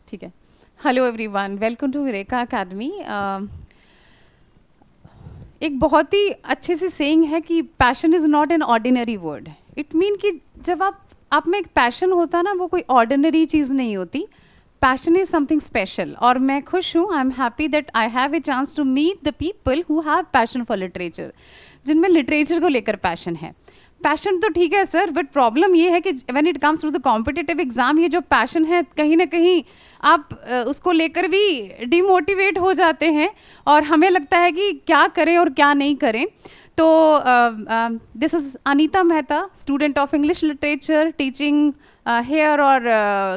ठीक है. Hello everyone, welcome to Vireka academy. एक बहुत ही अच्छे से सेइंग है कि passion is not an ordinary word. It mean कि जब आप में एक पैशन होता है ना, वो कोई ऑर्डिनरी चीज़ नहीं होती. Passion is something special. और मैं खुश हूँ, I am happy that I have a chance to meet the people who have passion for literature, जिनमें लिटरेचर को लेकर पैशन है. पैशन तो ठीक है सर, बट प्रॉब्लम ये है कि when it comes to the competitive exam, ये जो पैशन है कहीं ना कहीं आप उसको लेकर भी डिमोटिवेट हो जाते हैं और हमें लगता है कि क्या करें और क्या नहीं करें. तो this is Anita Mehta, student of English literature, teaching here or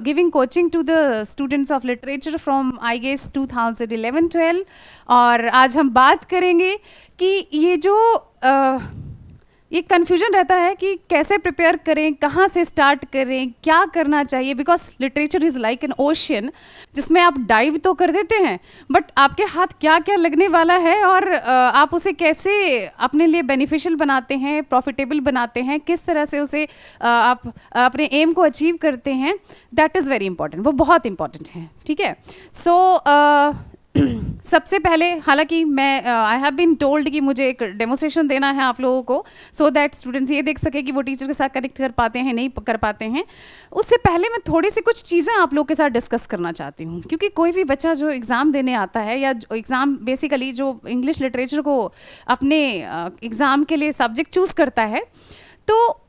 giving coaching to the students of literature from I guess 2011-12. और आज हम बात करेंगे कि ये जो ये कन्फ्यूजन रहता है कि कैसे प्रिपेयर करें, कहाँ से स्टार्ट करें, क्या करना चाहिए. Because literature is like an ocean, जिसमें आप डाइव तो कर देते हैं, बट आपके हाथ क्या क्या लगने वाला है और आप उसे कैसे अपने लिए बेनिफिशियल बनाते हैं, प्रॉफिटेबल बनाते हैं, किस तरह से उसे आप अपने एम को अचीव करते हैं, दैट इज़ वेरी इंपॉर्टेंट. वो बहुत इंपॉर्टेंट है. ठीक है. सो सबसे पहले, हालांकि मैं आई हैव बीन टोल्ड कि मुझे एक डेमोस्ट्रेशन देना है आप लोगों को, सो दैट स्टूडेंट्स ये देख सके कि वो टीचर के साथ कनेक्ट कर पाते हैं, नहीं कर पाते हैं. उससे पहले मैं थोड़ी सी कुछ चीज़ें आप लोगों के साथ डिस्कस करना चाहती हूँ, क्योंकि कोई भी बच्चा जो एग्ज़ाम देने आता है, या एग्ज़ाम बेसिकली जो इंग्लिश लिटरेचर को अपने एग्ज़ाम के लिए सब्जेक्ट चूज़ करता है, तो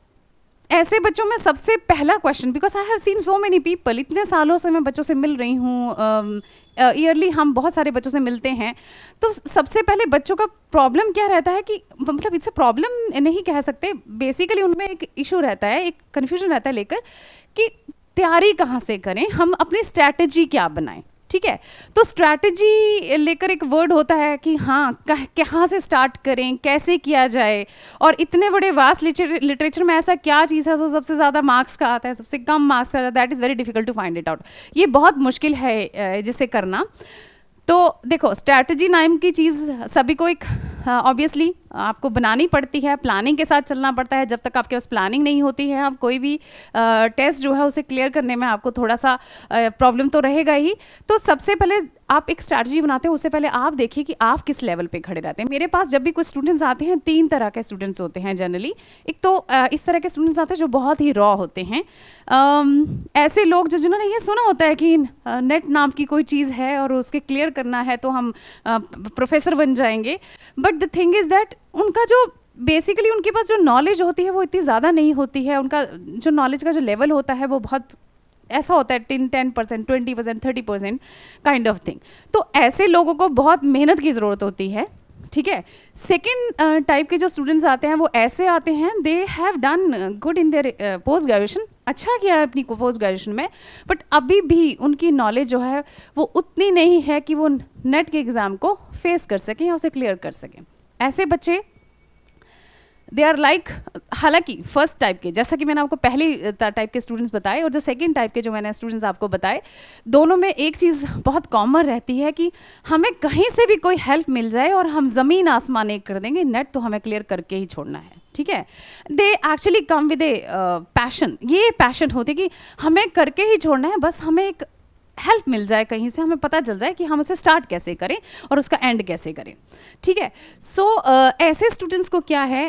ऐसे बच्चों में सबसे पहला question, because I have seen so many people, इतने सालों से मैं बच्चों से मिल रही हूँ, ईयरली हम बहुत सारे बच्चों से मिलते हैं, तो सबसे पहले बच्चों का प्रॉब्लम क्या रहता है कि मतलब इससे प्रॉब्लम नहीं कह सकते, बेसिकली उनमें एक इशू रहता है, एक कन्फ्यूजन रहता है लेकर कि तैयारी कहाँ से करें, हम अपनी स्ट्रैटेजी क्या बनाएं. ठीक है. तो स्ट्रैटेजी लेकर एक वर्ड होता है कि हाँ, कहाँ से स्टार्ट करें, कैसे किया जाए, और इतने बड़े वास्ट लिटरेचर में ऐसा क्या चीज़ है जो सबसे ज़्यादा मार्क्स का आता है, सबसे कम मार्क्स का आता है. That is very difficult to find it out. ये बहुत मुश्किल है जिसे करना. तो देखो, स्ट्रैटेजी नाम की चीज़ सभी को एक ऑब्वियसली आपको बनानी पड़ती है, प्लानिंग के साथ चलना पड़ता है. जब तक आपके पास प्लानिंग नहीं होती है, आप कोई भी टेस्ट जो है उसे क्लियर करने में आपको थोड़ा सा प्रॉब्लम तो रहेगा ही. तो सबसे पहले आप एक स्ट्रैटेजी बनाते हैं, उससे पहले आप देखिए कि आप किस लेवल पे खड़े रहते हैं. मेरे पास जब भी कुछ स्टूडेंट्स आते हैं, 3 तरह के स्टूडेंट्स होते हैं जनरली. एक तो इस तरह के स्टूडेंट्स आते हैं जो बहुत ही रॉ होते हैं, ऐसे लोग जिन्होंने ये सुना होता है कि नेट नाम की कोई चीज़ है और उसके क्लियर करना है तो हम प्रोफेसर बन जाएंगे. But the thing is that उनका जो बेसिकली उनके पास जो नॉलेज होती है वो इतनी ज़्यादा नहीं होती है. उनका जो नॉलेज का जो लेवल होता है वो बहुत ऐसा होता है 10%, 20%, 30% काइंड ऑफ थिंग. तो ऐसे लोगों को बहुत मेहनत की ज़रूरत होती है. ठीक है. सेकेंड टाइप के जो स्टूडेंट्स आते हैं वो ऐसे आते हैं, they have done good in their post graduation, अच्छा किया है अपनी पोस्ट ग्रेजुएशन में, बट अभी भी उनकी नॉलेज जो है वो उतनी नहीं है कि वो नेट के एग्ज़ाम को फेस कर सकें या उसे क्लियर कर सकें. ऐसे बच्चे दे आर लाइक, हालांकि फर्स्ट टाइप के, जैसा कि मैंने आपको पहले टाइप के स्टूडेंट्स बताए और जो सेकंड टाइप के जो मैंने स्टूडेंट्स आपको बताए, दोनों में एक चीज़ बहुत कॉमन रहती है कि हमें कहीं से भी कोई हेल्प मिल जाए और हम ज़मीन आसमान एक कर देंगे, नेट तो हमें क्लियर करके ही छोड़ना है. ठीक है. They actually come with a passion. ये पैशन होती है कि हमें करके ही छोड़ना है, बस हमें एक हेल्प मिल जाए कहीं से, हमें पता चल जाए कि हम उसे स्टार्ट कैसे करें और उसका एंड कैसे करें. ठीक है. सो ऐसे स्टूडेंट्स को क्या है,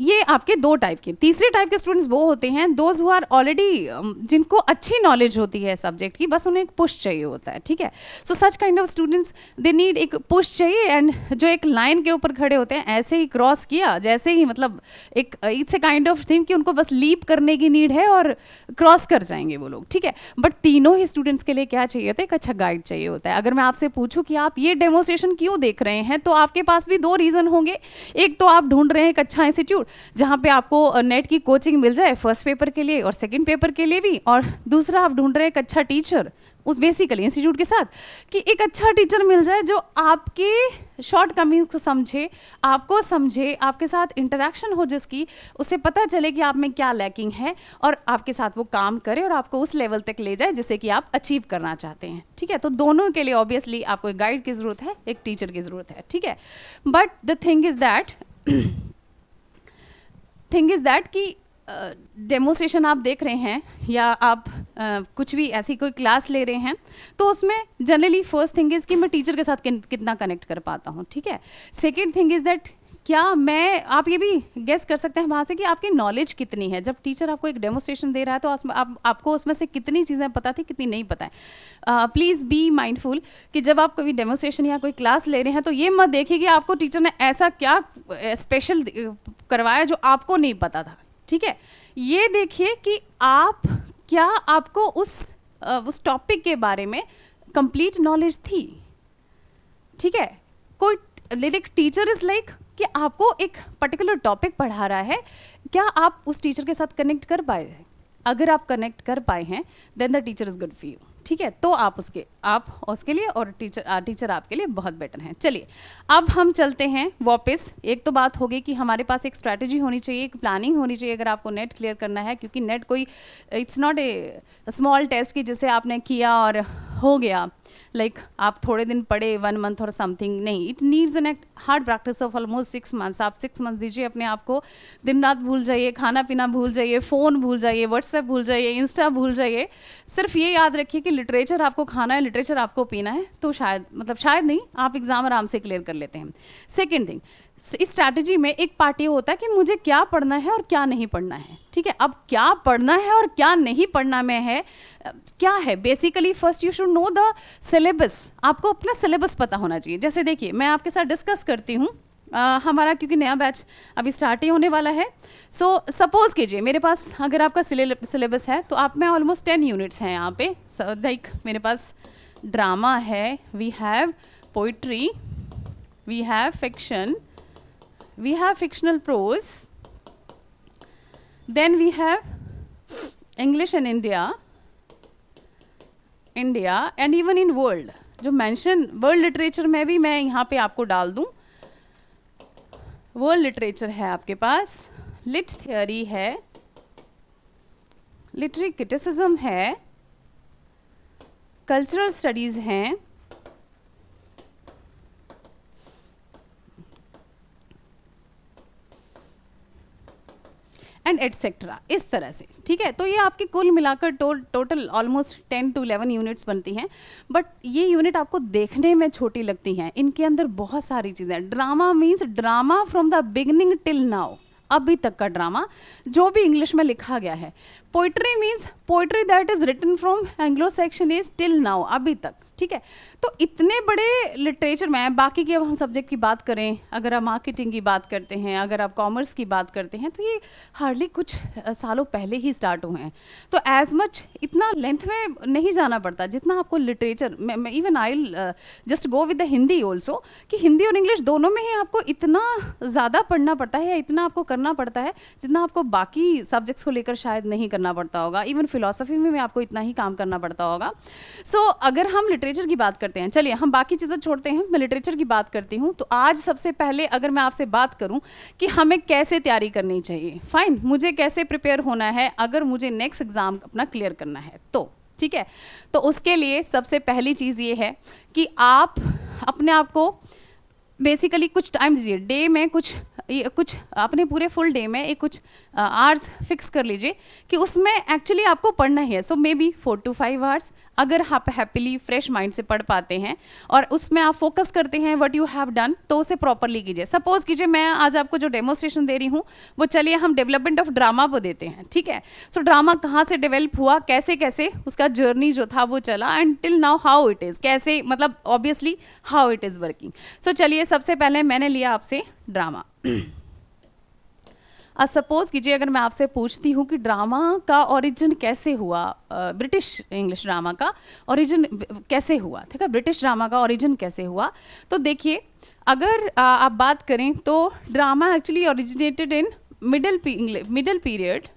ये आपके 2 टाइप के. तीसरे टाइप के स्टूडेंट्स वो होते हैं दोज हु आर ऑलरेडी, जिनको अच्छी नॉलेज होती है सब्जेक्ट की, बस उन्हें एक पुश चाहिए होता है. ठीक है. So such kind of students, they need एक पुश चाहिए, एंड जो एक लाइन के ऊपर खड़े होते हैं, ऐसे ही क्रॉस किया, जैसे ही मतलब एक it's a kind of thing कि उनको बस लीप करने की नीड है और क्रॉस कर जाएंगे वो लोग. ठीक है. बट तीनों ही स्टूडेंट्स के लिए क्या चाहिए होता है, एक अच्छा गाइड चाहिए होता है. अगर मैं आपसे पूछूं कि आप ये डेमोस्ट्रेशन क्यों देख रहे हैं, तो आपके पास भी 2 रीज़न होंगे. एक तो आप ढूंढ रहे हैं एक अच्छा इंस्टीट्यूट जहाँ पे आपको नेट की कोचिंग मिल जाए फर्स्ट पेपर के लिए और सेकंड पेपर के लिए भी, और दूसरा आप ढूंढ रहे हैं एक अच्छा टीचर उस बेसिकली इंस्टीट्यूट के साथ, कि एक अच्छा टीचर मिल जाए जो आपके शॉर्ट कमिंग्स को समझे, आपको समझे, आपके साथ इंटरेक्शन हो जिसकी, उसे पता चले कि आप में क्या लैकिंग है और आपके साथ वो काम करे और आपको उस लेवल तक ले जाए जिसे कि आप अचीव करना चाहते हैं. ठीक है. तो दोनों के लिए ऑब्वियसली आपको एक गाइड की ज़रूरत है, एक टीचर की ज़रूरत है. ठीक है. But the thing is that कि डेमोस्ट्रेशन आप देख रहे हैं या आप कुछ भी ऐसी कोई क्लास ले रहे हैं, तो उसमें जनरली फर्स्ट थिंग इज़ कि मैं टीचर के साथ कितना कनेक्ट कर पाता हूँ, ठीक है। सेकेंड थिंग इज़ दैट क्या मैं, आप ये भी गेस कर सकते हैं वहाँ से कि आपकी नॉलेज कितनी है। जब टीचर आपको एक डेमोस्ट्रेशन दे रहा है तो आपको उसमें से कितनी चीज़ें पता थी, कितनी नहीं पता है। प्लीज़ बी माइंडफुल कि जब आप कोई डेमोस्ट्रेशन या कोई क्लास ले रहे हैं तो ये मत देखिए कि आपको टीचर ने ऐसा क्या स्पेशल करवाया जो आपको नहीं पता था, ठीक है। ये देखिए कि आपको उस टॉपिक के बारे में कंप्लीट नॉलेज थी, ठीक है। कोई लिरिक टीचर इज लाइक कि आपको एक पर्टिकुलर टॉपिक पढ़ा रहा है, क्या आप उस टीचर के साथ कनेक्ट कर पाए हैं? अगर आप कनेक्ट कर पाए हैं then the teacher is good for you, ठीक है। तो आप उसके लिए और टीचर आपके लिए बहुत बेटर हैं। चलिए अब हम चलते हैं वापस। एक तो बात होगी कि हमारे पास एक स्ट्रैटेजी होनी चाहिए, एक प्लानिंग होनी चाहिए अगर आपको नेट क्लियर करना है, क्योंकि नेट कोई it's not a small test कि जिसे आपने किया और हो गया, लाइक आप थोड़े दिन पढ़े 1 मंथ और समथिंग, नहीं। It needs an hard practice of almost 6 months. आप 6 मंथ्स दीजिए अपने आप को। दिन रात भूल जाइए, खाना पीना भूल जाइए, फ़ोन भूल जाइए, व्हाट्सएप भूल जाइए, इंस्टा भूल जाइए। सिर्फ ये याद रखिए कि लिटरेचर आपको खाना है, लिटरेचर आपको पीना है, तो शायद नहीं, आप एग्ज़ाम आराम से क्लियर कर लेते हैं। सेकेंड थिंग, इस स्ट्रैटेजी में एक पार्ट ये होता है कि मुझे क्या पढ़ना है और क्या नहीं पढ़ना है, ठीक है। अब क्या पढ़ना है और क्या नहीं पढ़ना में है, क्या है basically, first you should know the syllabus. आपको अपना सिलेबस पता होना चाहिए। जैसे देखिए मैं आपके साथ डिस्कस करती हूँ, हमारा क्योंकि नया बैच अभी स्टार्ट ही होने वाला है। सो सपोज कीजिए मेरे पास अगर आपका सिलेबस है तो आप में ऑलमोस्ट 10 यूनिट्स हैं यहाँ पे। लाइक मेरे पास ड्रामा है, we have poetry, we have fiction, we have fictional prose, then we have English and India and even in world, जो mention world literature में भी मैं यहाँ पे आपको डाल दूँ। वर्ल्ड लिटरेचर है आपके पास, लिट थियोरी है, लिटरेरी क्रिटिसिज्म है, कल्चरल स्टडीज़ हैं, एंड एटसेट्रा, इस तरह से, ठीक है। तो ये आपकी कुल मिलाकर टोटल ऑलमोस्ट 10 to 11 यूनिट्स बनती हैं। बट ये यूनिट आपको देखने में छोटी लगती हैं, इनके अंदर बहुत सारी चीज़ें। Drama means drama from the beginning till now, अभी तक का ड्रामा जो भी इंग्लिश में लिखा गया है। Poetry means poetry that is written from Anglo Saxon is till now, अभी तक, ठीक है। तो इतने बड़े लिटरेचर में, बाकी के अब हम सब्जेक्ट की बात करें, अगर आप मार्केटिंग की बात करते हैं, अगर आप कॉमर्स की बात करते हैं, तो ये हार्डली कुछ सालों पहले ही स्टार्ट हुए हैं। तो एज मच इतना लेंथ में नहीं जाना पड़ता जितना आपको लिटरेचर में, even I just go with the Hindi also, कि हिंदी और इंग्लिश दोनों में ही आपको इतना ज़्यादा पढ़ना पड़ता है या इतना आपको करना पड़ता है जितना आपको बाकी सब्जेक्ट्स को लेकर शायद नहीं करना पड़ता होगा। इवन फिलॉसफी में भी आपको इतना ही काम करना पड़ता होगा। सो अगर हम लिटरेचर की बात करते हैं, चलिए हम बाकी चीज़ें छोड़ते हैं, मैं लिटरेचर की बात करती हूँ। तो आज सबसे पहले अगर मैं आपसे बात करूँ कि हमें कैसे तैयारी करनी चाहिए, फाइन, मुझे कैसे प्रिपेयर होना है अगर मुझे नेक्स्ट एग्ज़ाम अपना क्लियर करना है तो, ठीक है। तो उसके लिए सबसे पहली चीज़ ये है कि आप अपने आप को बेसिकली कुछ टाइम दीजिए। डे में कुछ अपने पूरे फुल डे में एक कुछ आवर्स फिक्स कर लीजिए कि उसमें एक्चुअली आपको पढ़ना ही है। सो मे बी 4 to 5 आवर्स अगर आप हैप्पीली फ्रेश माइंड से पढ़ पाते हैं और उसमें आप फोकस करते हैं व्हाट यू हैव डन, तो उसे प्रॉपरली कीजिए। सपोज कीजिए मैं आज आपको जो डेमोस्ट्रेशन दे रही हूँ वो, चलिए हम डेवलपमेंट ऑफ ड्रामा को देते हैं, ठीक है। सो ड्रामा कहाँ से डेवलप हुआ, कैसे कैसे उसका जर्नी जो था वो चला, and till now how it is, कैसे मतलब obviously how it is working. So चलिए सबसे पहले मैंने लिया आपसे ड्रामा। सपोज कीजिए अगर मैं आपसे पूछती हूँ कि ड्रामा का ओरिजिन कैसे हुआ, ब्रिटिश इंग्लिश ड्रामा का ओरिजिन कैसे हुआ, ठीक है, ब्रिटिश ड्रामा का ओरिजिन कैसे हुआ, तो देखिए अगर आप बात करें तो drama actually originated in middle period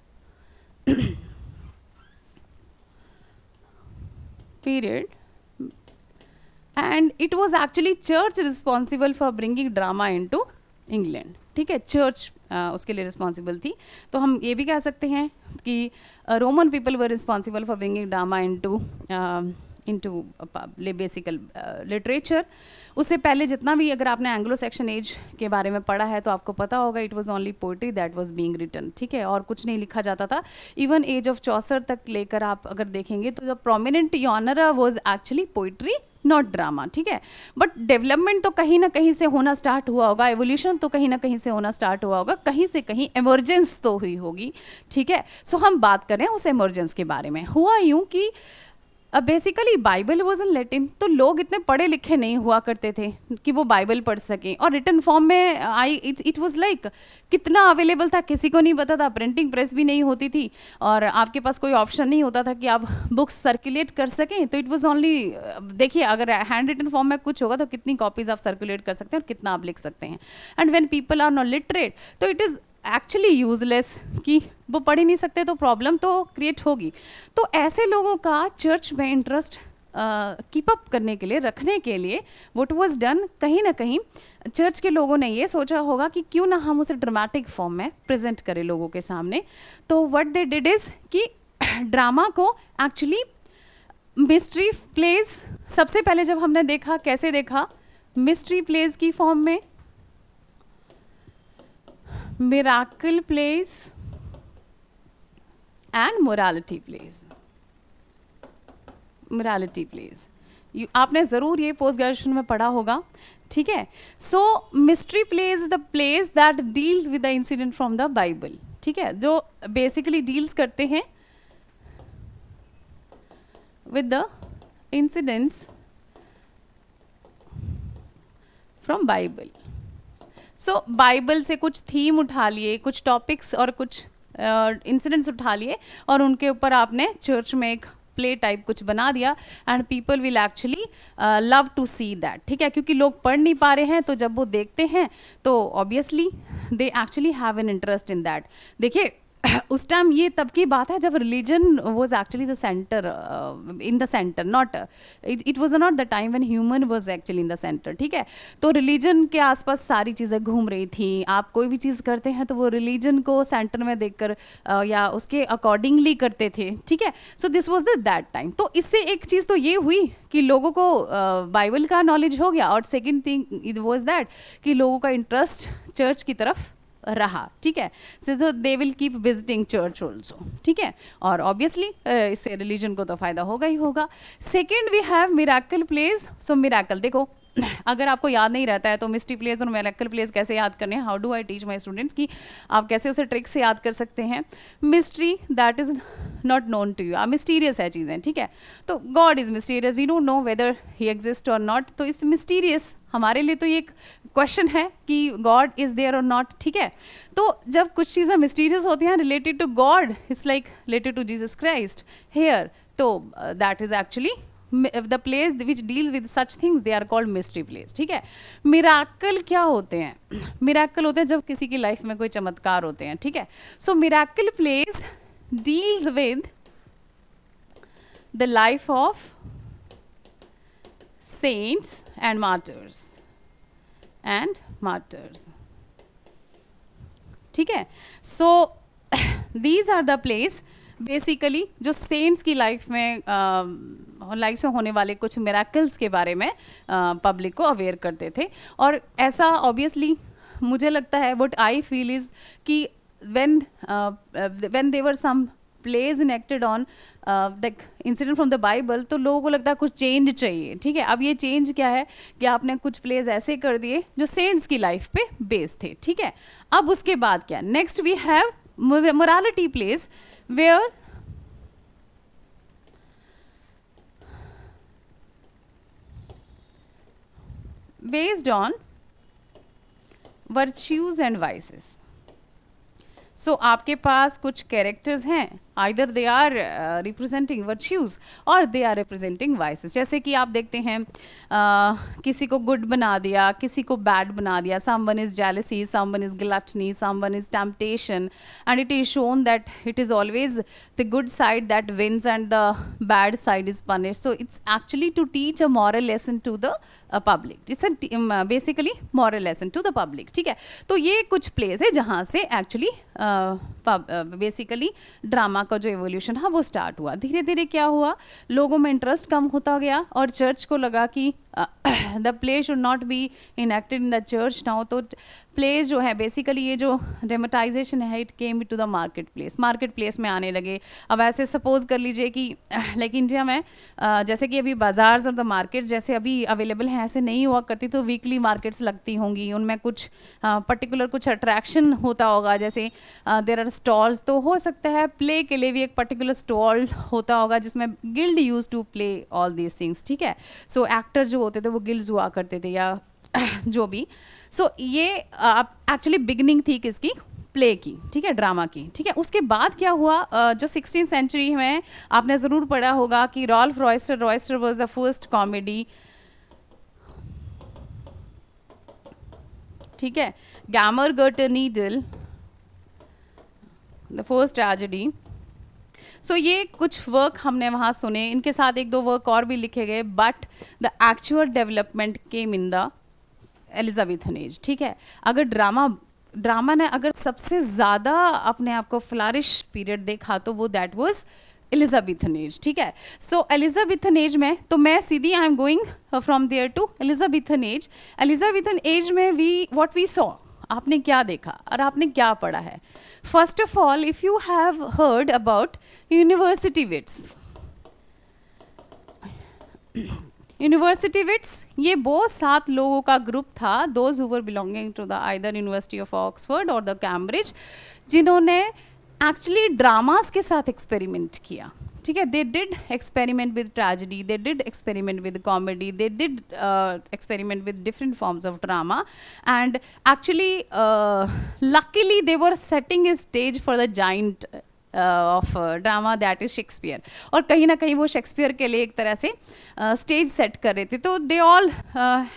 and it was actually church responsible for bringing drama into England, ठीक है, चर्च उसके लिए रिस्पॉन्सिबल थी। तो हम ये भी कह सकते हैं कि Roman people were responsible for bringing drama into into basically literature. उससे पहले जितना भी अगर आपने एंग्लो सेक्शन एज के बारे में पढ़ा है तो आपको पता होगा it was only poetry that was being written, ठीक है, और कुछ नहीं लिखा जाता था। इवन एज ऑफ चौसर तक लेकर आप अगर देखेंगे तो the prominent genre was actually poetry not drama, ठीक है। बट डेवलपमेंट तो कहीं ना कहीं से होना स्टार्ट हुआ होगा, एवोल्यूशन तो कहीं ना कहीं से होना स्टार्ट हुआ होगा, कहीं से कहीं एमरजेंस तो हुई होगी, ठीक है। सो हम बात कर रहे हैं उस एमरजेंस के बारे में। हुआ यूं कि basically Bible was in Latin, तो लोग इतने पढ़े लिखे नहीं हुआ करते थे कि वो बाइबल पढ़ सकें, और रिटन फॉर्म में इट वाज लाइक कितना अवेलेबल था किसी को नहीं पता था। प्रिंटिंग प्रेस भी नहीं होती थी और आपके पास कोई ऑप्शन नहीं होता था कि आप बुक्स सर्कुलेट कर सकें, तो इट वाज ओनली, देखिए अगर हैंड रिटन फॉर्म में कुछ होगा तो कितनी कॉपीज आप सर्कुलेट कर सकते हैं और कितना आप लिख सकते हैं। And when people are not literate तो इट इज़ एक्चुअली यूजलेस, कि वो पढ़ ही नहीं सकते तो प्रॉब्लम तो क्रिएट होगी। तो ऐसे लोगों का चर्च में इंटरेस्ट कीप अप करने के लिए, रखने के लिए व्हाट वाज डन, कहीं ना कहीं चर्च के लोगों ने ये सोचा होगा कि क्यों ना हम उसे ड्रामेटिक फॉर्म में प्रेजेंट करें लोगों के सामने। तो व्हाट दे डिड इज कि ड्रामा को एक्चुअली मिस्ट्री प्लेज, सबसे पहले जब हमने देखा, कैसे देखा, मिस्ट्री प्लेज की फॉर्म में, miracle plays and morality plays. Morality plays. आपने ज़रूर ये पोस्ट ग्रेजुएशन में पढ़ा होगा, ठीक है। So mystery plays the plays that deals with the incident from the Bible, ठीक है, जो बेसिकली डील्स करते हैं with the incidents from Bible. So Bible से कुछ थीम उठा लिए, कुछ टॉपिक्स और कुछ इंसिडेंट्स उठा लिए और उनके ऊपर आपने चर्च में एक प्ले टाइप कुछ बना दिया, and people will actually love to see that, ठीक है, क्योंकि लोग पढ़ नहीं पा रहे हैं, तो जब वो देखते हैं तो obviously they actually have an interest in that. देखिए उस टाइम ये तब की बात है जब religion was actually the centre, in the centre, not it was not the time when human was actually in the centre, ठीक है। तो रिलीजन के आसपास सारी चीज़ें घूम रही थी। आप कोई भी चीज़ करते हैं तो वो रिलीजन को सेंटर में देखकर या उसके अकॉर्डिंगली करते थे, ठीक है। So this was the that time. तो इससे एक चीज़ तो ये हुई कि लोगों को बाइबल का नॉलेज हो गया, और second thing it was that कि लोगों का इंटरेस्ट चर्च की तरफ रहा, ठीक है। So they will keep visiting church also, ठीक है, और ऑब्वियसली इससे रिलीजन को तो फायदा होगा ही होगा। Second we have miracle plays. So miracle, देखो अगर आपको याद नहीं रहता है तो मिस्ट्री प्लेस और मिराकल प्लेस कैसे याद करने हैं, how do I teach my students कि आप कैसे उसे ट्रिक से याद कर सकते हैं। Mystery that is not known to you, mysterious है चीज़ें, ठीक है। तो God is mysterious, we don't know whether he exist और नॉट, तो इस मिस्टीरियस हमारे लिए तो ये एक क्वेश्चन है कि गॉड इज देयर और नॉट, ठीक है। तो जब कुछ चीज़ें मिस्टीरियस होती हैं related to God, it's like related to Jesus Christ here, तो that is actually the place which deals with such things, they are called mystery place, ठीक है। मिराकल क्या होते हैं? मिराकल होते हैं जब किसी की लाइफ में कोई चमत्कार होते हैं, ठीक है। So miracle plays deals with the life of saints and martyrs, ठीक है। सो these are the place basically जो सेंट्स की लाइफ में होने वाले कुछ मिराकल्स के बारे में पब्लिक को अवेयर करते थे। और ऐसा ऑब्वियसली मुझे लगता है, व्हाट आई फील इज कि when they were some plays enacted on the incident from the Bible, तो लोगों को लगता है कुछ चेंज चाहिए, ठीक है। अब ये चेंज क्या है कि आपने कुछ प्लेज ऐसे कर दिए जो सेंट्स की लाइफ पे बेस्ड थे, ठीक है। अब उसके बाद क्या, next we have morality plays where based on virtues and vices. So आपके पास कुछ कैरेक्टर्स हैं, either they are representing virtues और दे आर रिप्रेजेंटिंग वाइसेस। जैसे कि आप देखते हैं किसी को गुड बना दिया, किसी को बैड बना दिया, someone is jealousy, someone is gluttony, someone is temptation, and it is shown that it is always the good side that wins and the bad side is punished. So it's actually to teach a moral lesson to the public, it's basically moral lesson to the public, ठीक है। तो ये कुछ place है जहाँ से actually basically drama का जो एवोल्यूशन था वो स्टार्ट हुआ. धीरे धीरे क्या हुआ, लोगों में इंटरेस्ट कम होता गया और चर्च को लगा कि the play should not be enacted in the church now. तो प्लेस जो है बेसिकली ये जो ड्रामेटाइजेशन है it came to the market place में आने लगे. अब ऐसे सपोज कर लीजिए कि लाइक इंडिया में जैसे कि अभी बाजार्स और द मार्केट जैसे अभी अवेलेबल हैं ऐसे नहीं हुआ करती, तो वीकली मार्केट्स लगती होंगी, उनमें कुछ पर्टिकुलर कुछ अट्रैक्शन होता होगा, जैसे देयर आर स्टॉल्स. तो हो सकता है प्ले के लिए भी एक पर्टिकुलर स्टॉल होता होगा जिसमें guild used to play all these things. ठीक है, सो एक्टर जो होते थे वो गिल्ड्स हुआ करते थे या जो भी. सो ये एक्चुअली बिगनिंग थी किसकी, प्ले की. ठीक है, ड्रामा की. ठीक है, उसके बाद क्या हुआ, जो 16th सेंचुरी में आपने ज़रूर पढ़ा होगा कि Ralph Roister was the first comedy. ठीक है, Gammer Gurton needle the first tragedy. So ये कुछ वर्क हमने वहाँ सुने, इनके साथ एक दो वर्क और भी लिखे गए, but the actual development came in the Elizabethan age. ठीक है, अगर ड्रामा ने अगर सबसे ज़्यादा अपने आप को फ्लरिश पीरियड देखा तो वो दैट वाज एलिजाबेथन एज. ठीक है, सो एलिजाबेथन एज में तो मैं सीधी I am going from there to Elizabethan age. Elizabethan age में व्हाट वी सॉ, आपने क्या देखा और आपने क्या पढ़ा है. First of all, if you have heard about University Wits, University Wits ये वो 7 लोगों का ग्रुप था, those who were belonging to the either University of Oxford और द कैम्ब्रिज, जिन्होंने एक्चुअली ड्रामास के साथ एक्सपेरिमेंट किया. ठीक है, they did experiment with tragedy, they did experiment with comedy, they did experiment with different forms of drama, and actually luckily they were setting a stage for the giant of drama that is Shakespeare. और कहीं ना कहीं वो Shakespeare के लिए एक तरह से स्टेज सेट कर रहे थे. तो they all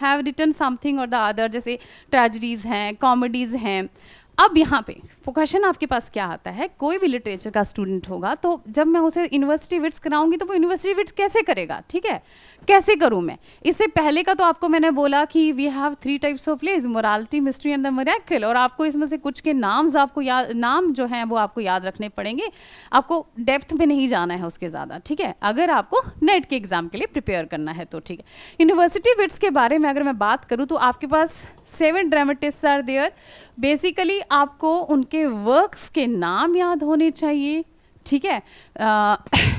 have written something और द अदर, जैसे ट्रेजेडीज़ हैं, कॉमेडीज़ हैं. अब यहाँ पे क्वेश्चन आपके पास क्या आता है, कोई भी लिटरेचर का स्टूडेंट होगा तो जब मैं उसे यूनिवर्सिटी विट्स कराऊंगी तो वो यूनिवर्सिटी विट्स कैसे करेगा. ठीक है, कैसे करूँ मैं. इससे पहले का तो आपको मैंने बोला कि we have 3 types of plays, morality, mystery and the miracle. और आपको इसमें से कुछ के नाम्स आपको याद, नाम जो हैं वो आपको याद रखने पड़ेंगे, आपको डेप्थ में नहीं जाना है उसके ज़्यादा. ठीक है, अगर आपको नेट के एग्जाम के लिए प्रिपेयर करना है तो. ठीक है, यूनिवर्सिटी विट्स के बारे में अगर मैं बात करूँ तो आपके पास 7 ड्रामेटिस्ट्स आर देयर. बेसिकली आपको उनके वर्क्स के नाम याद होने चाहिए. ठीक है,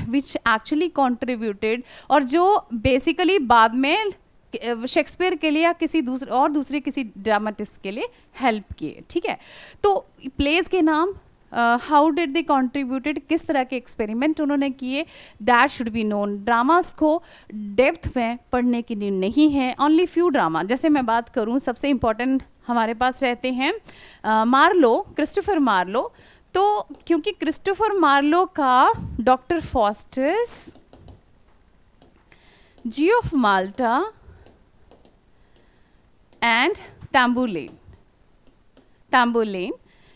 विच एक्चुअली कॉन्ट्रीब्यूटेड, और जो बेसिकली बाद में शेक्सपियर के लिए या किसी दूसरे किसी ड्रामेटिस्ट के लिए हेल्प किए. ठीक है, तो प्लेस के नाम, हाउ डिड दे कॉन्ट्रीब्यूटेड, किस तरह के एक्सपेरिमेंट उन्होंने किए, that should be known. Dramas को डेप्थ में पढ़ने की नीड नहीं है, ओनली फ्यू ड्रामा. जैसे मैं बात करूँ, सबसे इम्पॉर्टेंट हमारे पास रहते हैं मार्लो, क्रिस्टोफर मार्लो. तो क्योंकि क्रिस्टोफर मार्लो का Doctor Faustus, Jew of Malta and Tamburlaine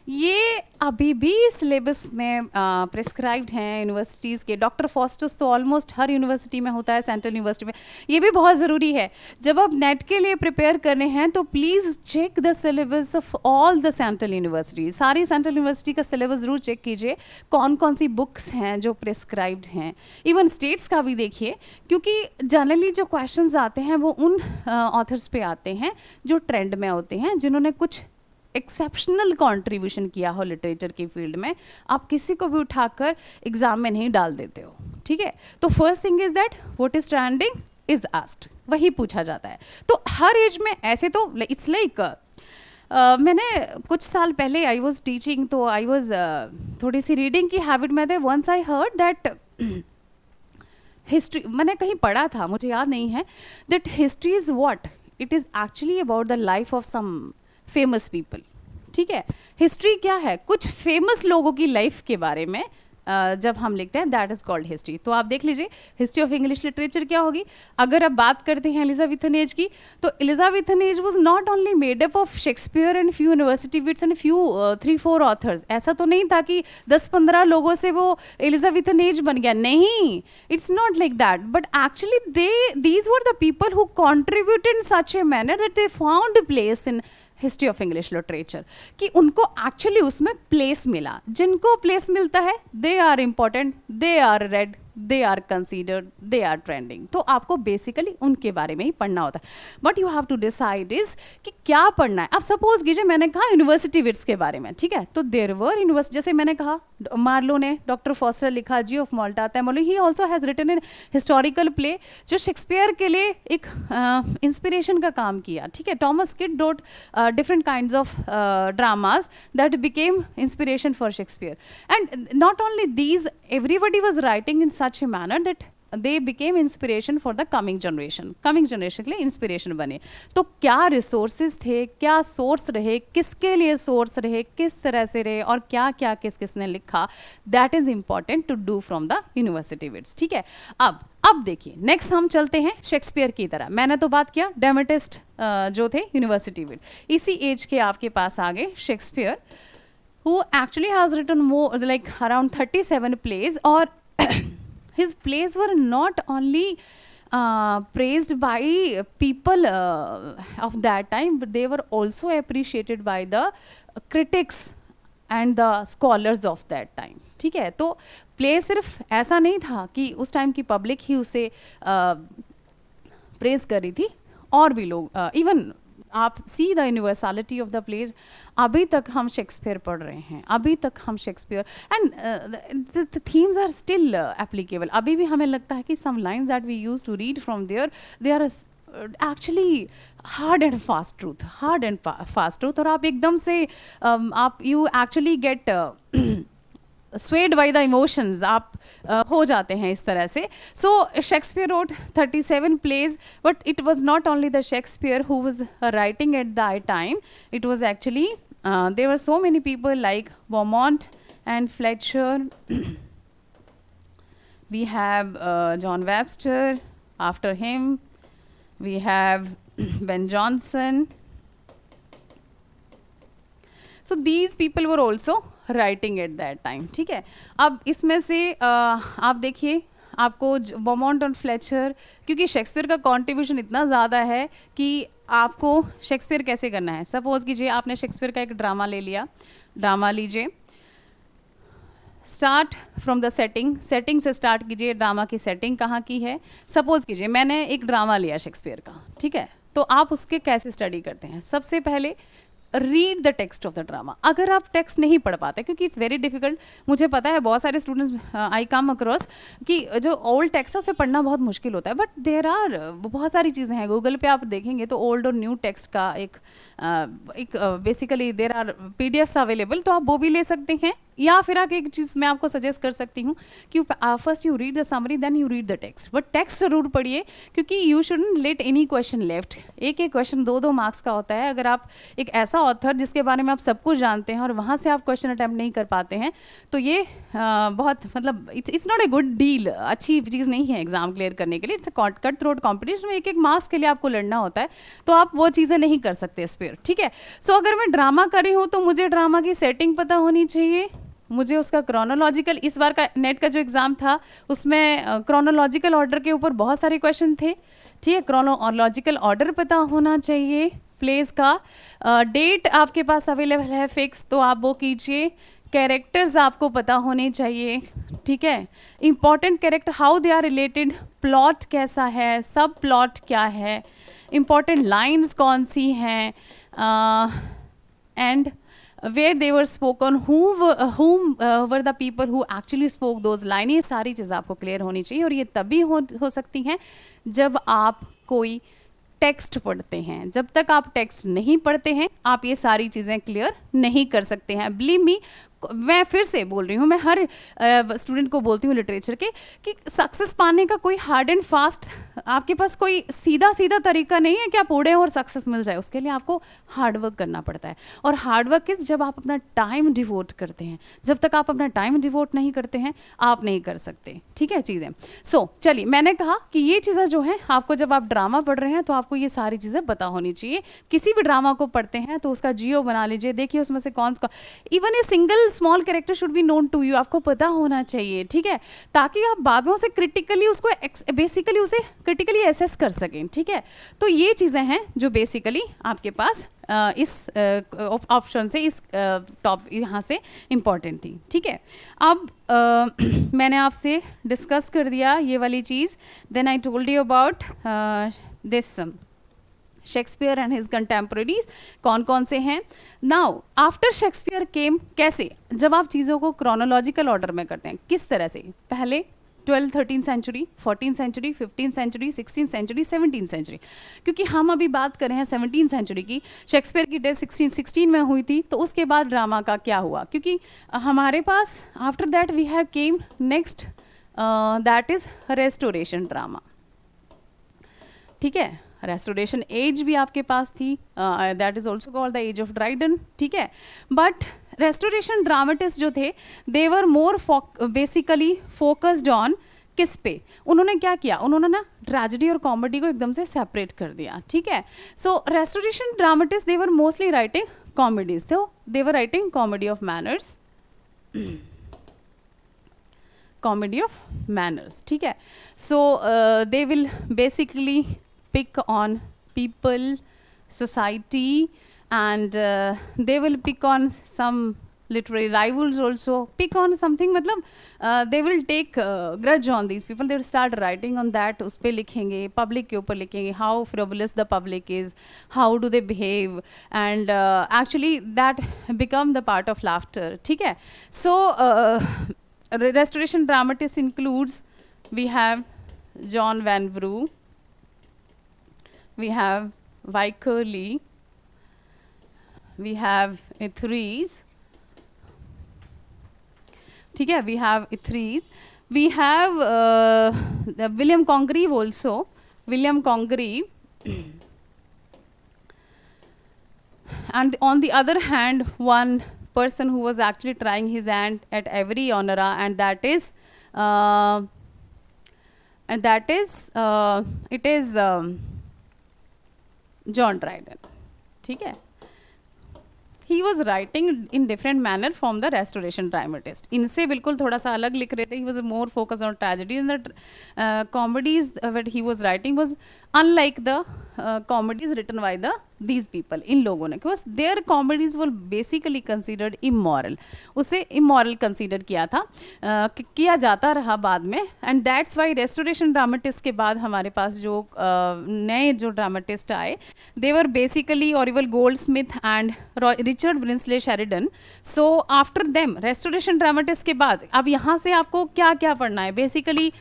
ये अभी भी सिलेबस में प्रिस्क्राइब्ड हैं यूनिवर्सिटीज़ के. डॉक्टर फॉस्टस तो ऑलमोस्ट हर यूनिवर्सिटी में होता है, सेंट्रल यूनिवर्सिटी में. ये भी बहुत ज़रूरी है. जब आप नेट के लिए प्रिपेयर करने हैं तो please check the syllabus of all the central university. सारी सेंट्रल यूनिवर्सिटी का सिलेबस ज़रूर चेक कीजिए, कौन कौन सी बुक्स हैं जो प्रिस्क्राइब्ड हैं. इवन स्टेट्स का भी देखिए, क्योंकि जनरली जो क्वेश्चंस आते हैं वो उन ऑथर्स पे आते हैं जो ट्रेंड में होते हैं, जिन्होंने कुछ एक्सेप्शनल कंट्रीब्यूशन किया हो लिटरेचर की फील्ड में. आप किसी को भी उठाकर एग्जाम में नहीं डाल देते हो. ठीक है, तो first thing is that what is trending is asked, वही पूछा जाता है. तो हर एज में ऐसे तो इट्स लाइक मैंने कुछ साल पहले आई वॉज टीचिंग, तो आई वॉज थोड़ी सी रीडिंग की हैबिट में थे. Once I heard that history, मैंने कहीं पढ़ा था, मुझे याद नहीं है, that history is what, it is actually about the life of some famous people. ठीक है, हिस्ट्री क्या है, कुछ फेमस लोगों की लाइफ के बारे में जब हम लिखते हैं दैट इज कॉल्ड हिस्ट्री. तो आप देख लीजिए हिस्ट्री ऑफ इंग्लिश लिटरेचर क्या होगी. अगर आप बात करते हैं एलिजाबेथन एज की, तो Elizabethan age was not only made up of Shakespeare and few university wits and few 3-4 authors. ऐसा तो नहीं था कि 10-15 लोगों से वो एलिजाबेथन एज बन गया, नहीं, it's not like that. But actually these were the people who contributed in such a manner that they found place in history of English literature, कि उनको एक्चुअली उसमें प्लेस मिला. जिनको प्लेस मिलता है they are important, they are read, they are considered, they are trending. तो आपको basically उनके बारे में ही पढ़ना होता है. But you have to decide is कि क्या पढ़ना है. अब सपोज कीजिए मैंने कहा यूनिवर्सिटी विट्स के बारे में, ठीक है, तो देयर वर यूनिवर्सिटी, जैसे मैंने कहा मार्लो ने डॉक्टर फॉस्टर लिखा जी ऑफ माल्टा, तैमोली he also has written in historical play जो शेक्सपियर के लिए एक इंस्पिरेशन का काम किया. ठीक है, Thomas Kyd wrote different kinds of dramas that became inspiration for Shakespeare. And not only these, everybody was writing in such a manner that they became inspiration for the coming generation. Coming generation के लिए inspiration बने. तो क्या resources थे, क्या source रहे, किसके लिए source रहे, किस तरह से रहे, और क्या क्या किस किसने लिखा, that is important to do from the university wits. ठीक है, अब देखिए नेक्स्ट हम चलते हैं शेक्सपियर की तरह. मैंने तो बात किया ड्रामेटिस्ट जो थे यूनिवर्सिटी विट, इसी एज के आपके पास आ गए Shakespeare, who actually has written more like around 37 plays. और his plays were not only praised by people of that time, but they were also appreciated by the critics and the scholars of that time. ठीक है, तो play सिर्फ ऐसा नहीं था कि उस टाइम की पब्लिक ही उसे प्रेज कर रही थी, और भी लोग, इवन आप see the universality of the plays. अभी तक हम शेक्सपियर पढ़ रहे हैं, अभी तक हम Shakespeare, and the themes are still applicable. अभी भी हमें लगता है कि some lines that we used to read from there, they are actually hard and fast truth, hard and fast truth. और आप एकदम से आप you actually get swayed by the emotions, आप हो जाते हैं इस तरह से. So Shakespeare wrote 37 plays, but it was not only the Shakespeare who was writing at that time. It was actually there were so many people like Beaumont and Fletcher. We have John Webster. After him, we have Ben Jonson. So these people were also writing at that time. ठीक है, अब इसमें से आप देखिए आपको बॉमॉन्ट और Fletcher, क्योंकि शेक्सपियर का कॉन्ट्रीब्यूशन इतना ज़्यादा है कि आपको शेक्सपियर कैसे करना है. सपोज कीजिए आपने शेक्सपियर का एक ड्रामा ले लिया, ड्रामा लीजिए, स्टार्ट फ्रॉम द सेटिंग से स्टार्ट कीजिए. ड्रामा की सेटिंग कहाँ की है. सपोज कीजिए मैंने एक ड्रामा लिया शेक्सपियर का, ठीक है, तो आप उसके कैसे स्टडी करते हैं. सबसे पहले read the text of the drama. अगर आप टेक्स्ट नहीं पढ़ पाते, क्योंकि इट्स वेरी डिफिकल्ट, मुझे पता है बहुत सारे स्टूडेंट्स आई कम अक्रॉस कि जो ओल्ड टेक्स्ट है उसे पढ़ना बहुत मुश्किल होता है. बट देर आर बहुत सारी चीज़ें हैं, गूगल पे आप देखेंगे तो ओल्ड और न्यू टेक्स्ट का एक basically there are PDFs available, तो आप वो भी ले सकते हैं. या फिर आप एक चीज़ मैं आपको सजेस्ट कर सकती हूँ कि first you read the summary, then you read the text. But text जरूर पढ़िए, क्योंकि you shouldn't let any question left. एक क्वेश्चन 2 मार्क्स का होता है. अगर आप एक ऐसा ऑथर जिसके बारे में आप सब कुछ जानते हैं और वहाँ से आप क्वेश्चन अटैम्प्ट नहीं कर पाते हैं, तो ये बहुत मतलब it's not a good deal, अच्छी चीज़ नहीं है एग्जाम क्लियर करने के लिए. It's a cut throat competition में एक मार्क्स के लिए आपको लड़ना होता है, तो आप वो चीज़ें नहीं कर सकते इस पर. ठीक है, सो अगर मैं ड्रामा कर रही हूँ तो मुझे ड्रामा की सेटिंग पता होनी चाहिए, मुझे उसका क्रोनोलॉजिकल, इस बार का नेट का जो एग्ज़ाम था उसमें क्रोनोलॉजिकल ऑर्डर के ऊपर बहुत सारे क्वेश्चन थे. ठीक है, क्रोनोलॉजिकल ऑर्डर पता होना चाहिए. प्लेस का डेट आपके पास अवेलेबल है फिक्स, तो आप वो कीजिए. कैरेक्टर्स आपको पता होने चाहिए. ठीक है, important character, how they are related, plot कैसा है, सब प्लॉट क्या है, इंपॉर्टेंट लाइन्स कौन सी हैं, and where they were spoken, whom were the people who actually spoke those lines. ये सारी चीज़ आपको क्लियर होनी चाहिए, और ये तभी हो सकती हैं जब आप कोई टेक्स्ट पढ़ते हैं. जब तक आप टेक्स्ट नहीं पढ़ते हैं आप ये सारी चीज़ें क्लियर नहीं कर सकते हैं. बिलीव मी, मैं फिर से बोल रही हूँ, मैं हर स्टूडेंट को बोलती हूँ लिटरेचर के कि सक्सेस पाने का कोई हार्ड एंड फास्ट आपके पास कोई सीधा तरीका नहीं है कि आप उड़े और सक्सेस मिल जाए. उसके लिए आपको हार्ड वर्क करना पड़ता है, और हार्ड वर्क इज जब आप अपना टाइम डिवोट करते हैं. जब तक आप अपना टाइम डिवोट नहीं करते हैं आप नहीं कर सकते. ठीक है चीज़ें. सो चलिए, मैंने कहा कि ये चीज़ें जो हैं आपको जब आप ड्रामा पढ़ रहे हैं तो आपको ये सारी चीज़ें पता होनी चाहिए. किसी भी ड्रामा को पढ़ते हैं तो उसका जियो बना लीजिए, देखिए उसमें से कौन सा, even a single small character should be known to you, आपको पता होना चाहिए. ठीक है, ताकि आप बाद में उसे क्रिटिकली उसको बेसिकली उसे क्रिटिकली एसेस कर सकें. ठीक है, तो ये चीज़ें हैं जो बेसिकली आपके पास इस ऑप्शन से इस टॉप यहाँ से इम्पॉर्टेंट थी, ठीक है। अब मैंने आपसे डिस्कस कर दिया ये वाली चीज़, then I told you about this Shakespeare and his contemporaries कौन कौन से हैं। नाउ आफ्टर शेक्सपियर केम, कैसे, जब आप चीज़ों को क्रोनोलॉजिकल ऑर्डर में करते हैं, किस तरह से, पहले 12th-13th century, 14th century, 15th century, 16th century, 17th century, क्योंकि हम अभी बात कर रहे हैं 17th सेंचुरी की। शेक्सपियर की डेथ 1616 में हुई थी, तो उसके बाद ड्रामा का क्या हुआ, क्योंकि हमारे पास after that we have came next, that is restoration drama, ठीक है। रेस्टोरेशन एज भी आपके पास थी, that is also called the age of Dryden, ठीक है। बट रेस्टोरेशन ड्रामेटिस्ट जो थे, they were more basically focused on किस पे, उन्होंने क्या किया, उन्होंने ना ट्रेजेडी और कॉमेडी को एकदम से सेपरेट कर दिया, ठीक है। So restoration dramatist they were mostly writing comedies, तो they were writing comedy of manners, comedy of manners, ठीक है। So they will basically pick on people, society, and they will pick on some literary rivals also, pick on something, मतलब they will take grudge on these people, they will start writing on that, उस पे लिखेंगे, public के ऊपर लिखेंगे, how frivolous the public is, how do they behave, and actually that become the part of laughter, ठीक है। So restoration dramatists includes, we have John Vanbrugh, we have Wycherley, we have Etheridge, ठीक है, we have Etheridge, we have the William Congreve also, William Congreve, and on the other hand, one person who was actually trying his hand at every genre, and that is it is John Dryden, ठीक है। He was writing in different manner from the restoration dramatist. इनसे बिल्कुल थोड़ा सा अलग लिख रहे थे. He was more focused on tragedy, and the comedies that he was writing was unlike the comedies written by these people, इन लोगों ने, because their comedies were basically considered immoral. उसे immoral consider किया था, किया जाता रहा बाद में, and that's why restoration dramatist के बाद हमारे पास जो नए जो dramatist आए, they were basically Orville Goldsmith and Richard Brinsley Sheridan. So after them, restoration dramatist के बाद अब यहाँ से आपको क्या क्या पढ़ना है? Basically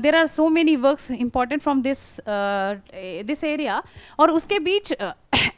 there are so many works important from this area, और उसके बीच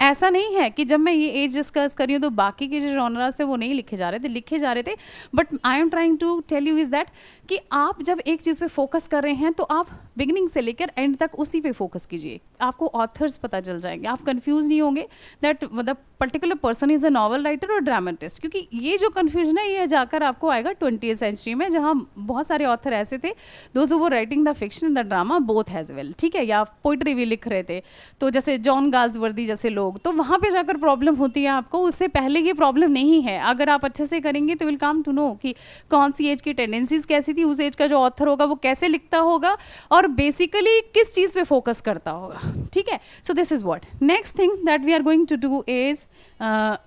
ऐसा नहीं है कि जब मैं ये एज डिस्कस कर रही हूँ तो बाकी के जो जॉनरास थे वो नहीं लिखे जा रहे थे, but I am trying to tell you is that कि आप जब एक चीज़ पे फोकस कर रहे हैं तो आप बिगिनिंग से लेकर एंड तक उसी पे फोकस कीजिए, आपको ऑथर्स पता चल जाएंगे, आप कंफ्यूज नहीं होंगे that the particular person is a novel writer और ड्रामेटिस्ट, क्योंकि ये जो कन्फ्यूजन है ये जाकर आपको आएगा 20th सेंचुरी में, जहाँ बहुत सारे ऑथर ऐसे थे those who were writing the fiction and the drama both has well, ठीक है, या पोइट्री भी लिख रहे थे, तो जैसे जॉन गाल्सवर्दी जैसे लोग, तो वहाँ पे जाकर प्रॉब्लम होती है आपको, उससे पहले ये प्रॉब्लम नहीं है। अगर आप अच्छे से करेंगे तो विल कम टू नो कि कौन सी एज की टेंडेंसीज कैसी थी, उस एज का जो ऑथर होगा वो कैसे लिखता होगा और बेसिकली किस चीज़ पे फोकस करता होगा, ठीक है। So this is what next thing that we are going to do is,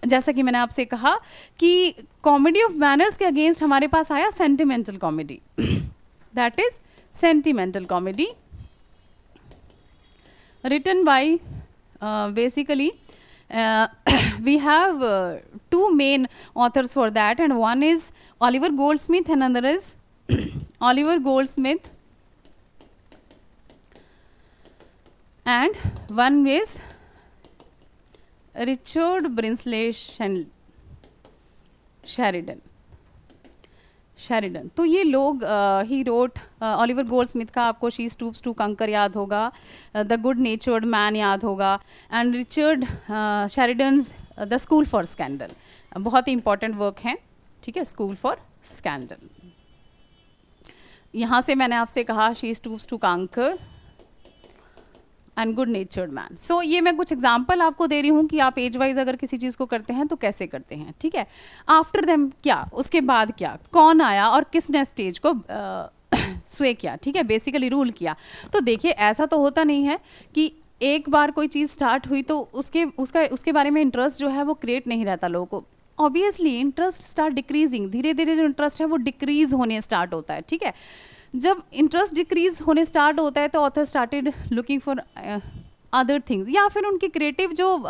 जैसा कि मैंने आपसे कहा कि कॉमेडी ऑफ मैनर्स के अगेंस्ट हमारे पास आया sentimental comedy, that is sentimental comedy written by basically we have two main authors for that, and one is Oliver Goldsmith and another is Oliver Goldsmith, and one is Richard Brinsley Sheridan. तो ये लोग he wrote, Oliver Goldsmith का आपको she stoops to कंकर याद होगा, the good नेचर्ड man याद होगा, and Richard Sheridan's the School for Scandal, बहुत ही इंपॉर्टेंट वर्क है, ठीक है, स्कूल फॉर स्कैंडल। यहाँ से मैंने आपसे कहा शी स्टूप्स टू कंकर एंड गुड नेचर्ड मैन। सो ये मैं कुछ एग्जाम्पल आपको दे रही हूँ कि आप एज वाइज अगर किसी चीज़ को करते हैं तो कैसे करते हैं, ठीक है। आफ्टर देम क्या, उसके बाद क्या, कौन आया और किसने स्टेज को स्वे किया, ठीक है, बेसिकली रूल किया। तो देखिए ऐसा तो होता नहीं है कि एक बार कोई चीज़ स्टार्ट हुई तो उसके बारे में इंटरेस्ट जो है वो क्रिएट नहीं रहता लोगों को. ऑब्वियसली इंटरेस्ट स्टार्ट डिक्रीजिंग, धीरे धीरे जो इंटरेस्ट है वो डिक्रीज होने स्टार्ट होता है. ठीक है, जब इंटरेस्ट डिक्रीज होने स्टार्ट होता है तो author started looking for other things, या फिर उनकी क्रिएटिव जो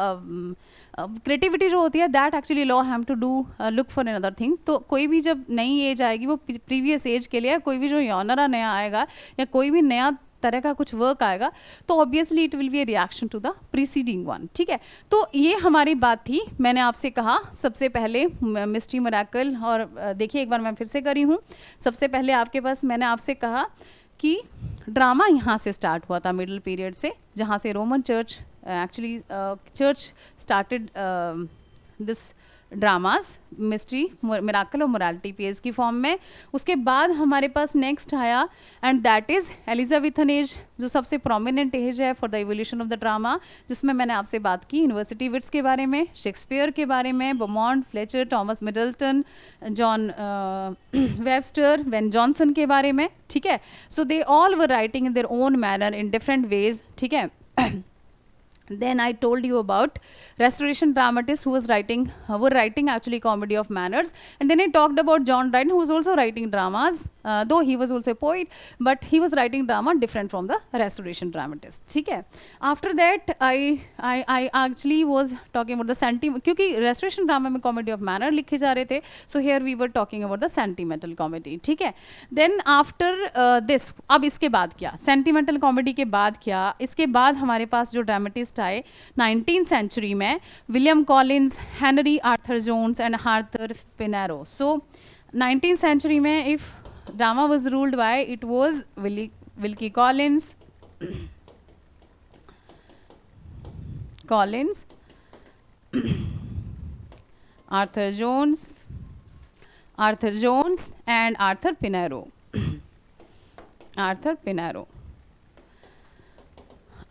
क्रिएटिविटी जो होती है that actually law have to do look for another thing. तो कोई भी जब नई एज आएगी वो प्रीवियस एज के लिए, कोई भी जो यॉनरा नया आएगा या कोई भी नया तरह का कुछ वर्क आएगा तो obviously it will be a reaction to the preceding one. ठीक है, तो ये हमारी बात थी. मैंने आपसे कहा सबसे पहले मिस्ट्री मिरेकल, और देखिए एक बार मैं फिर से करी हूँ. सबसे पहले आपके पास मैंने आपसे कहा कि ड्रामा यहाँ से स्टार्ट हुआ था मिडिल पीरियड से, जहाँ से Roman church actually church started this dramas mystery miracle और मोरालिटी पेज की फॉर्म में. उसके बाद हमारे पास नेक्स्ट आया and that is Elizabethan age, जो सबसे प्रोमिनेंट एज है for the evolution of the drama, जिसमें मैंने आपसे बात की यूनिवर्सिटी विट्स के बारे में, शेक्सपियर के बारे में, Beaumont, Fletcher, Thomas Middleton, John Webster, Ben Jonson के बारे में. ठीक है, so they all were writing in their own manner in different ways. ठीक है, then I told you about restoration dramatists who were writing actually comedy of manners, and then I talked about John Dryden, who was also writing dramas, though he was also a poet, but he was writing drama different from the restoration dramatists. ठीक है, after that I actually was talking about the sentiment, क्योंकि restoration drama में comedy of manner लिखे जा रहे थे, so here we were talking about the sentimental comedy. ठीक है, then after this, अब इसके बाद क्या, sentimental comedy के बाद क्या, इसके बाद हमारे पास जो ड्रामेटिस्ट आए 19th सेंचुरी में, William Collins, Henry Arthur Jones and Arthur Pinero. So 19th century में if drama was ruled by, it was Wilkie Collins, Arthur Jones and Arthur Pinero.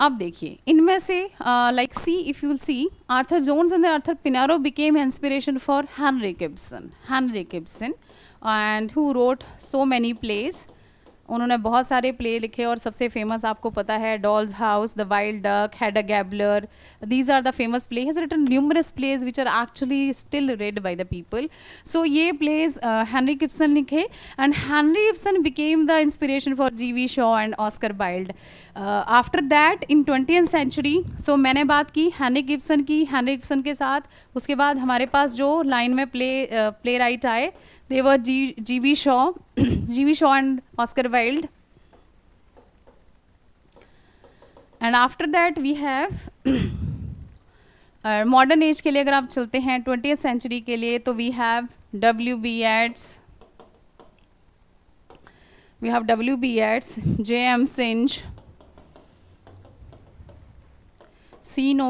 अब देखिए इनमें से like see if you will see, Arthur Jones and Arthur Pinero became inspiration for Henry Gibson and who wrote so many plays. उन्होंने बहुत सारे play लिखे और सबसे फेमस आपको पता है Doll's House, the Wild Duck, Hedda Gabler. These are the famous play. Has written numerous plays which are actually still read by the people. So ये प्लेज हेनरी गिब्सन लिखे and Henry Gibson became the inspiration for G.V. Shaw and Oscar Wilde. After that in 20th century, so मैंने बात की Henry Gibson के साथ. उसके बाद हमारे पास जो लाइन में प्ले राइट आए, they were G.V. Shaw and Oscar Wilde. And after that we have modern age के लिए अगर आप चलते हैं 20th सेंचुरी के लिए, तो we have W.B. Yeats, J.M. Synge, Sean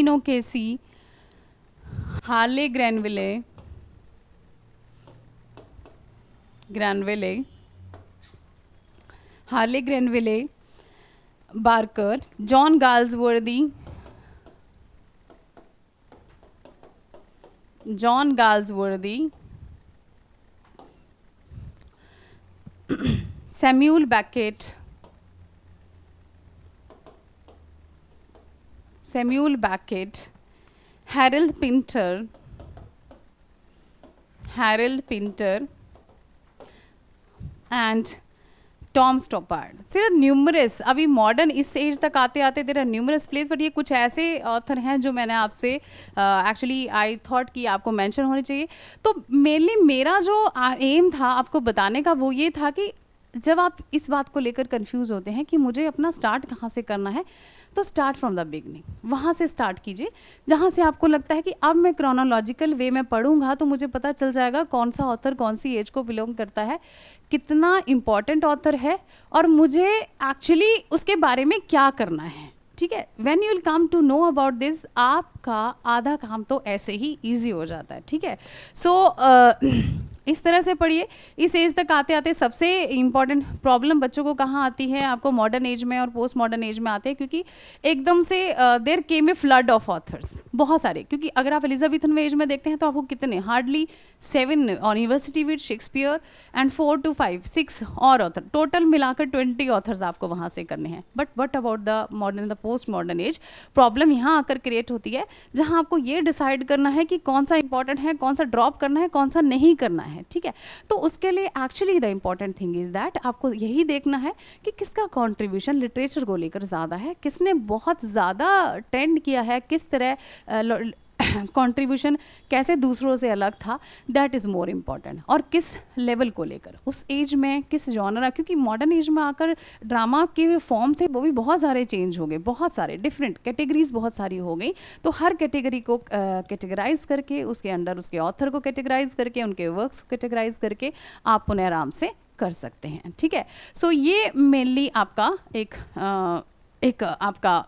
O'Casey, Harley Granville, Barker, John Galsworthy, Samuel Beckett, Harold Pinter and Tom Stoppard. There are numerous. अभी मॉडर्न इस एज तक आते आते there are numerous plays, but ये कुछ ऐसे ऑथर हैं जो मैंने आपसे एक्चुअली आई थॉट कि आपको मेंशन होने चाहिए. तो मेनली मेरा जो एम था आपको बताने का वो ये था कि जब आप इस बात को लेकर कंफ्यूज होते हैं कि मुझे अपना स्टार्ट कहाँ से करना है, तो स्टार्ट फ्रॉम द बिगनिंग, वहाँ से स्टार्ट कीजिए जहाँ से आपको लगता है कि अब मैं क्रोनोलॉजिकल वे में पढ़ूंगा तो मुझे पता चल जाएगा कौन सा ऑथर कौन सी एज को बिलोंग करता है, कितना इम्पॉर्टेंट ऑथर है और मुझे एक्चुअली उसके बारे में क्या करना है. ठीक है, when you will come to know about this, आपका आधा काम तो ऐसे ही ईजी हो जाता है. ठीक है, सो इस तरह से पढ़िए। इस एज तक आते आते सबसे इम्पॉर्टेंट प्रॉब्लम बच्चों को कहाँ आती है, आपको मॉडर्न एज में और पोस्ट मॉडर्न एज में आते हैं, क्योंकि एकदम से there came a flood of authors, बहुत सारे। क्योंकि अगर आप एलिजाबेथन एज में देखते हैं तो आपको कितने, hardly 7 on university with Shakespeare and 4 to 5 6 और ऑथर, टोटल मिलाकर 20 ऑथर्स आपको वहाँ से करने हैं। But what about the modern, the post modern age, problem यहाँ आकर क्रिएट होती है जहाँ आपको ये डिसाइड करना है कि कौन सा इंपॉर्टेंट है, कौन सा ड्रॉप करना है, कौन सा नहीं करना है, ठीक है। तो उसके लिए actually the important thing is that आपको यही देखना है कि किसका कॉन्ट्रीब्यूशन लिटरेचर को लेकर ज़्यादा है, किसने बहुत ज़्यादा टेंड किया है, किस तरह कंट्रीब्यूशन कैसे दूसरों से अलग था, दैट इज़ मोर इम्पॉर्टेंट। और किस लेवल को लेकर, उस एज में किस जॉनर, क्योंकि मॉडर्न एज में आकर ड्रामा के फॉर्म थे वो भी बहुत सारे चेंज हो गए, बहुत सारे डिफरेंट कैटेगरीज बहुत सारी हो गई। तो हर कैटेगरी को कैटेगराइज करके, उसके अंडर उसके ऑथर को कैटेगराइज करके, उनके वर्क्स को कैटेगराइज करके आप उन्हें आराम से कर सकते हैं, ठीक है। सो ये मेनली आपका एक आपका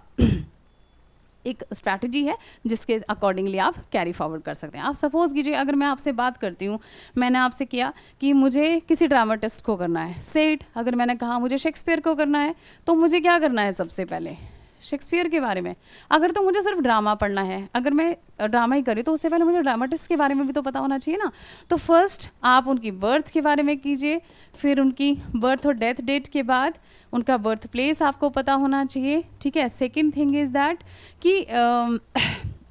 एक स्ट्रैटेजी है जिसके अकॉर्डिंगली आप कैरी फॉरवर्ड कर सकते हैं। आप सपोज कीजिए, अगर मैं आपसे बात करती हूँ, मैंने आपसे किया कि मुझे किसी ड्रामाटिस्ट को करना है, सेट अगर मैंने कहा मुझे शेक्सपियर को करना है, तो मुझे क्या करना है, सबसे पहले शेक्सपियर के बारे में। अगर तो मुझे सिर्फ ड्रामा पढ़ना है, अगर मैं ड्रामा ही करी, तो उससे पहले मुझे ड्रामाटिस्ट के बारे में भी तो पता होना चाहिए ना। तो फर्स्ट आप उनकी बर्थ के बारे में कीजिए, फिर उनकी बर्थ और डेथ डेट के बाद उनका बर्थ प्लेस आपको पता होना चाहिए, ठीक है। सेकेंड थिंग इज़ दैट कि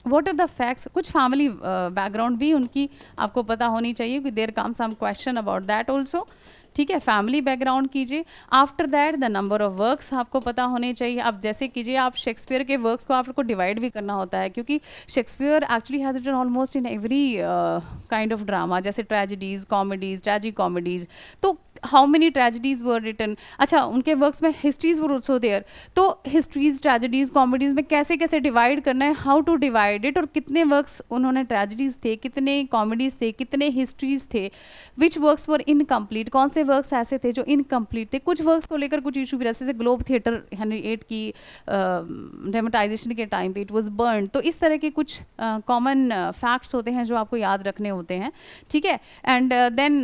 व्हाट आर द फैक्ट्स, कुछ फैमिली बैकग्राउंड भी उनकी आपको पता होनी चाहिए, कि there come some question about that also, ठीक है। फैमिली बैकग्राउंड कीजिए। After that the number of works आपको पता होने चाहिए। अब जैसे कीजिए, आप शेक्सपियर के वर्क्स को आपको डिवाइड भी करना होता है, क्योंकि Shakespeare actually has written almost in every kind of drama, जैसे ट्रेजिडीज़, कॉमेडीज़, ट्रेजिक कॉमेडीज़। तो how many tragedies were written, अच्छा उनके वर्क्स में हिस्ट्रीज वर ऑल्सो देयर। तो हिस्ट्रीज, ट्रेजिडीज़, कॉमेडीज़ में कैसे कैसे डिवाइड करना है, हाउ टू डिवाइड इट, और कितने वर्क्स उन्होंने ट्रेजिडीज़ थे, कितने कॉमेडीज़ थे, कितने हिस्ट्रीज थे, विच वर्क्स वर इनकम्प्लीट, कौन से वर्क्स ऐसे थे जो इनकम्प्लीट थे। कुछ वर्क्स को लेकर कुछ इशू भी, जैसे ग्लोब थिएटर हेनरी 8 की ड्रामेटाइजेशन के टाइम पे इट वाज बर्न। तो इस तरह के कुछ कॉमन फैक्ट्स होते हैं जो आपको याद रखने होते हैं, ठीक है। And then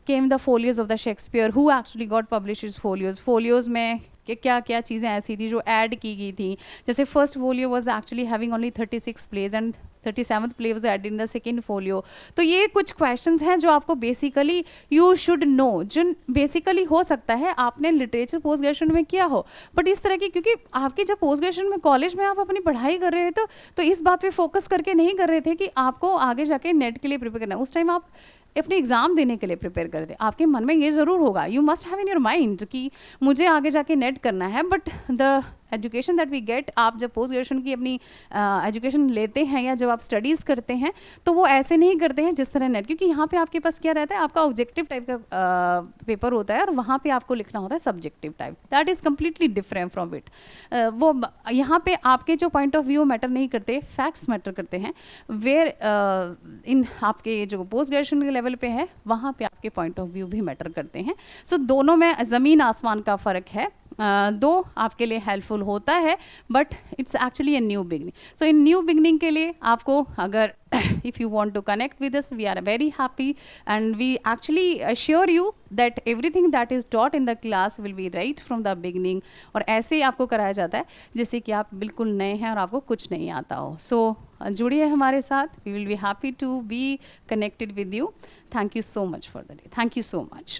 came the folios of the Shakespeare, who actually got publishers folios. Folios में कि क्या क्या चीज़ें ऐसी थी जो ऐड की गई थी। जैसे first folio was actually having only 36 plays and 37th play was added in the second folio. तो ये कुछ क्वेश्चंस हैं जो आपको बेसिकली यू शुड नो, जो बेसिकली हो सकता है आपने लिटरेचर पोस्ट ग्रेजुएशन में किया हो, बट इस तरह की, क्योंकि आपकी जब पोस्ट ग्रेजुएशन में कॉलेज में आप अपनी पढ़ाई कर रहे थे तो इस बात पे फोकस करके नहीं कर रहे थे कि आपको आगे जाके नेट के लिए प्रिपेयर करना है। उस टाइम आप अपने एग्ज़ाम देने के लिए प्रिपेयर कर दे, आपके मन में ये ज़रूर होगा, you must have in your mind कि मुझे आगे जाके नेट करना है। But the education that we get, आप जब पोस्ट ग्रेजुएशन की अपनी एजुकेशन लेते हैं या जब आप स्टडीज़ करते हैं तो वो ऐसे नहीं करते हैं जिस तरह नेट, क्योंकि यहाँ पे आपके पास क्या रहता है, आपका ऑब्जेक्टिव टाइप का पेपर होता है और वहाँ पे आपको लिखना होता है subjective type, that is completely different from it. वो यहाँ पे आपके जो पॉइंट ऑफ व्यू मैटर नहीं करते, फैक्ट्स मैटर करते हैं। वेयर इन आपके जो पोस्ट ग्रेजुएशन के लेवल पे है वहाँ पे आपके पॉइंट ऑफ व्यू भी मैटर करते हैं। सो दोनों में ज़मीन आसमान का फ़र्क है। दो आपके लिए हेल्पफुल होता है, but it's actually a new beginning. So in new beginning के लिए आपको, अगर if you want to connect with us, we are very happy and we actually assure you that everything that is taught in the class will be right from the beginning, और ऐसे ही आपको कराया जाता है जैसे कि आप बिल्कुल नए हैं और आपको कुछ नहीं आता हो। सो जुड़िए हमारे साथ, we will be happy to be connected with you. Thank you so much for the day. Thank you so much.